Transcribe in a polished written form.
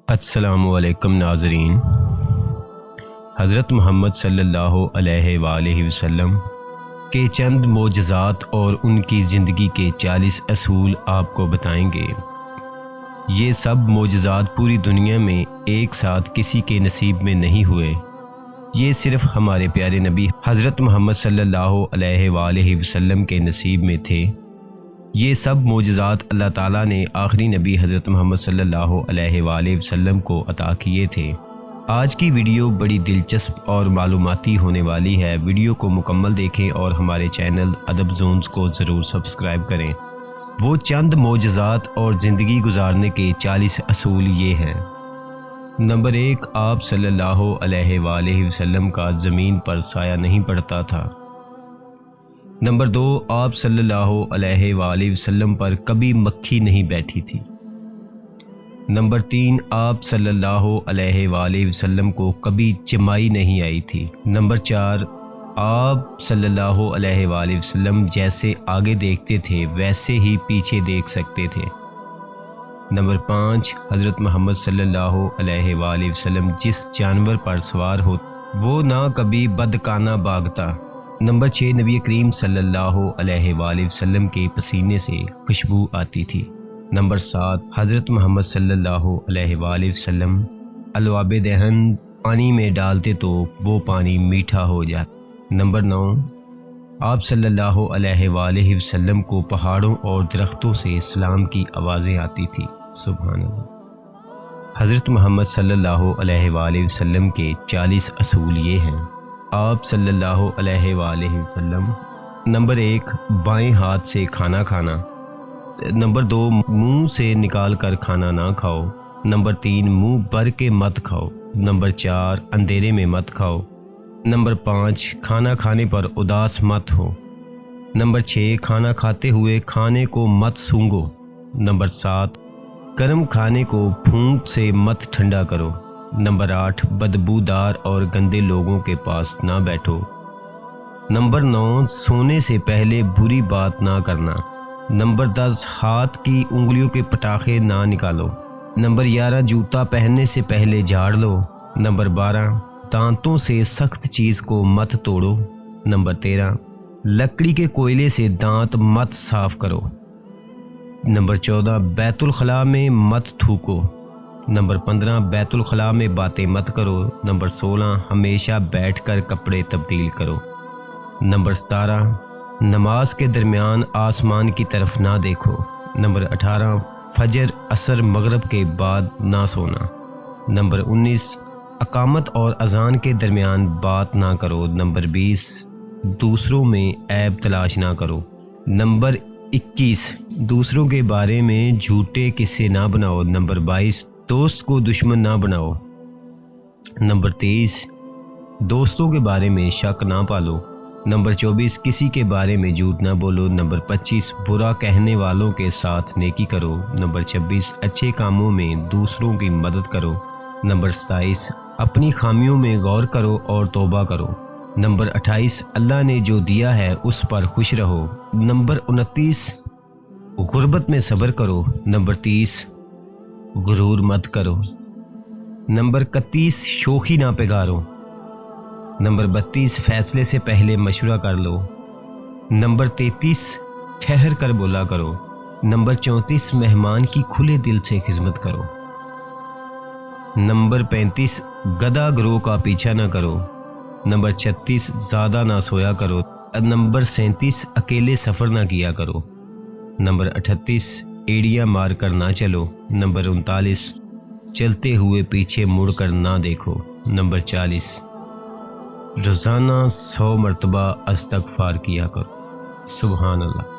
السلام علیکم ناظرین، حضرت محمد صلی اللہ علیہ وآلہ وسلم کے چند معجزات اور ان کی زندگی کے 40 اصول آپ کو بتائیں گے۔ یہ سب معجزات پوری دنیا میں ایک ساتھ کسی کے نصیب میں نہیں ہوئے، یہ صرف ہمارے پیارے نبی حضرت محمد صلی اللہ علیہ وآلہ وسلم کے نصیب میں تھے۔ یہ سب معجزات اللہ تعالیٰ نے آخری نبی حضرت محمد صلی اللہ علیہ وآلہ وسلم کو عطا کیے تھے۔ آج کی ویڈیو بڑی دلچسپ اور معلوماتی ہونے والی ہے۔ ویڈیو کو مکمل دیکھیں اور ہمارے چینل ادب زونز کو ضرور سبسکرائب کریں۔ وہ چند معجزات اور زندگی گزارنے کے 40 اصول یہ ہیں۔ نمبر 1، آپ صلی اللہ علیہ وآلہ وسلم کا زمین پر سایہ نہیں پڑتا تھا۔ نمبر 2، آپ صلی اللہ علیہ وآلہ وسلم پر کبھی مکھی نہیں بیٹھی تھی۔ نمبر 3، آپ صلی اللہ علیہ وآلہ وسلم کو کبھی چمائی نہیں آئی تھی۔ نمبر 4، آپ صلی اللہ علیہ وآلہ وسلم جیسے آگے دیکھتے تھے ویسے ہی پیچھے دیکھ سکتے تھے۔ نمبر 5، حضرت محمد صلی اللہ علیہ وآلہ وسلم جس جانور پر سوار ہو وہ نہ کبھی بدکانہ بھاگتا۔ نمبر 6، نبی کریم صلی اللہ علیہ وآلہ وسلم کے پسینے سے خوشبو آتی تھی۔ نمبر 7، حضرت محمد صلی اللہ علیہ وآلہ وسلم الواب دہن پانی میں ڈالتے تو وہ پانی میٹھا ہو جاتا۔ نمبر 9، آپ صلی اللہ علیہ وآلہ وسلم کو پہاڑوں اور درختوں سے سلام کی آوازیں آتی تھی۔ سبحان اللہ۔ حضرت محمد صلی اللہ علیہ وآلہ وسلم کے 40 اصول یہ ہیں۔ آپ صلی اللہ علیہ وآلہ وسلم: نمبر 1، بائیں ہاتھ سے کھانا کھانا۔ نمبر 2، منہ سے نکال کر کھانا نہ کھاؤ۔ نمبر 3، منہ بھر کے مت کھاؤ۔ نمبر 4، اندھیرے میں مت کھاؤ۔ نمبر 5، کھانا کھانے پر اداس مت ہو۔ نمبر 6، کھانا کھاتے ہوئے کھانے کو مت سونگھو۔ نمبر 7، گرم کھانے کو پھونک سے مت ٹھنڈا کرو۔ نمبر 8، بدبودار اور گندے لوگوں کے پاس نہ بیٹھو۔ نمبر 9، سونے سے پہلے بری بات نہ کرنا۔ نمبر 10، ہاتھ کی انگلیوں کے پٹاخے نہ نکالو۔ نمبر 11، جوتا پہننے سے پہلے جھاڑ لو۔ نمبر 12، دانتوں سے سخت چیز کو مت توڑو۔ نمبر 13، لکڑی کے کوئلے سے دانت مت صاف کرو۔ نمبر 14، بیت الخلاء میں مت تھوکو۔ نمبر 15، بیت الخلاء میں باتیں مت کرو۔ نمبر 16، ہمیشہ بیٹھ کر کپڑے تبدیل کرو۔ نمبر 17، نماز کے درمیان آسمان کی طرف نہ دیکھو۔ نمبر 18، فجر عصر مغرب کے بعد نہ سونا۔ نمبر 19، اقامت اور اذان کے درمیان بات نہ کرو۔ نمبر 20، دوسروں میں عیب تلاش نہ کرو۔ نمبر 21، دوسروں کے بارے میں جھوٹے قصے نہ بناؤ۔ نمبر 22، دوست کو دشمن نہ بناؤ۔ نمبر 23، دوستوں کے بارے میں شک نہ پالو۔ نمبر 24، کسی کے بارے میں جھوٹ نہ بولو۔ نمبر 25، برا کہنے والوں کے ساتھ نیکی کرو۔ نمبر 26، اچھے کاموں میں دوسروں کی مدد کرو۔ نمبر 27، اپنی خامیوں میں غور کرو اور توبہ کرو۔ نمبر 28، اللہ نے جو دیا ہے اس پر خوش رہو۔ نمبر 29، غربت میں صبر کرو۔ نمبر 30، غرور مت کرو۔ نمبر 31، شوخی نہ پگارو۔ نمبر 32، فیصلے سے پہلے مشورہ کر لو۔ نمبر 33، ٹھہر کر بولا کرو۔ نمبر 34، مہمان کی کھلے دل سے خدمت کرو۔ نمبر 35، گدھا گروہ کا پیچھا نہ کرو۔ نمبر 36، زیادہ نہ سویا کرو۔ نمبر 37، اکیلے سفر نہ کیا کرو۔ نمبر 38، ایڑیاں مار کر نہ چلو۔ نمبر 39، چلتے ہوئے پیچھے مڑ کر نہ دیکھو۔ نمبر 40، روزانہ 100 مرتبہ استغفار کیا کرو۔ سبحان اللہ۔